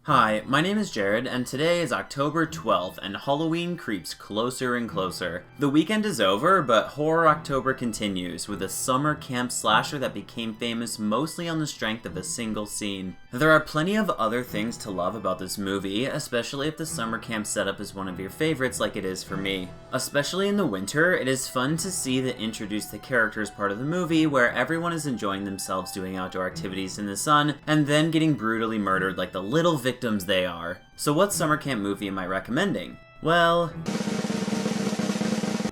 Hi, my name is Jared, and today is October 12th, and Halloween creeps closer and closer. The weekend is over, but Horror October continues, with a summer camp slasher that became famous mostly on the strength of a single scene. There are plenty of other things to love about this movie, especially if the summer camp setup is one of your favorites like it is for me. Especially in the winter, it is fun to see the introduce the characters part of the movie, where everyone is enjoying themselves doing outdoor activities in the sun, and then getting brutally murdered like the little victims they are. So what summer camp movie am I recommending? Well,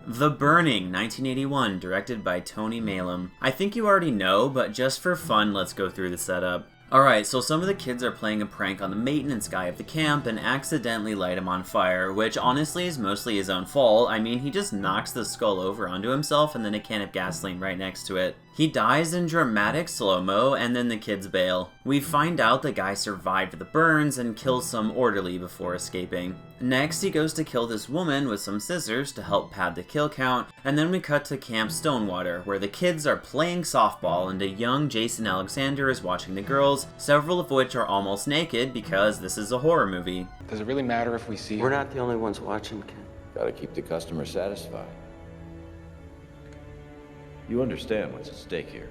The Burning, 1981, directed by Tony Maylam. I think you already know, but just for fun, let's go through the setup. Alright, so some of the kids are playing a prank on the maintenance guy of the camp and accidentally light him on fire, which honestly is mostly his own fault. I mean, he just knocks the skull over onto himself and then a can of gasoline right next to it. He dies in dramatic slow-mo, and then the kids bail. We find out the guy survived the burns and kills some orderly before escaping. Next, he goes to kill this woman with some scissors to help pad the kill count, and then we cut to Camp Stonewater, where the kids are playing softball and a young Jason Alexander is watching the girls, several of which are almost naked because this is a horror movie. Does it really matter if we see her? We're not the only ones watching, Ken. Gotta keep the customer satisfied. You understand what's at stake here.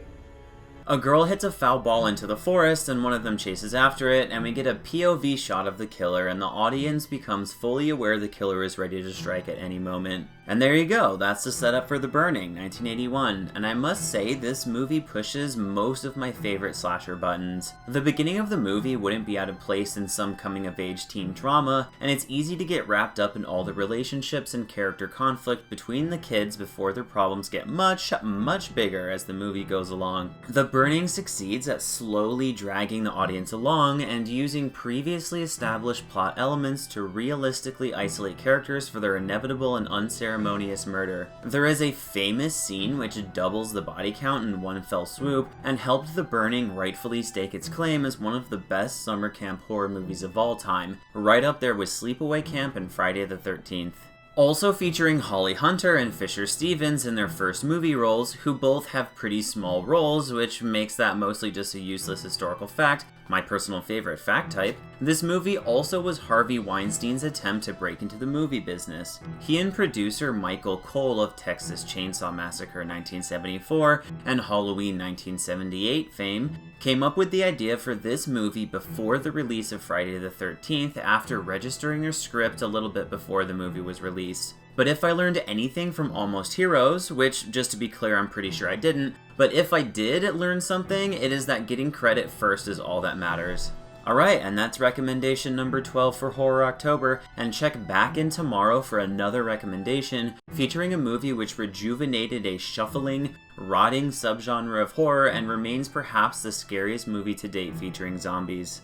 A girl hits a foul ball into the forest and one of them chases after it, and we get a POV shot of the killer, and the audience becomes fully aware the killer is ready to strike at any moment. And there you go, that's the setup for The Burning, 1981, and I must say this movie pushes most of my favorite slasher buttons. The beginning of the movie wouldn't be out of place in some coming-of-age teen drama, and it's easy to get wrapped up in all the relationships and character conflict between the kids before their problems get much bigger as the movie goes along. The Burning succeeds at slowly dragging the audience along and using previously established plot elements to realistically isolate characters for their inevitable and unceremonious murder. There is a famous scene which doubles the body count in one fell swoop and helped The Burning rightfully stake its claim as one of the best summer camp horror movies of all time, right up there with Sleepaway Camp and Friday the 13th. Also featuring Holly Hunter and Fisher Stevens in their first movie roles, who both have pretty small roles, which makes that mostly just a useless historical fact, my personal favorite fact type. This movie also was Harvey Weinstein's attempt to break into the movie business. He and producer Michael Cole of Texas Chainsaw Massacre 1974 and Halloween 1978 fame came up with the idea for this movie before the release of Friday the 13th, after registering their script a little bit before the movie was released. But if I learned anything from Almost Heroes, which, just to be clear, I'm pretty sure I didn't, but if I did learn something, it is that getting credit first is all that matters. Alright, and that's recommendation number 12 for Horror October, and check back in tomorrow for another recommendation featuring a movie which rejuvenated a shuffling, rotting subgenre of horror and remains perhaps the scariest movie to date featuring zombies.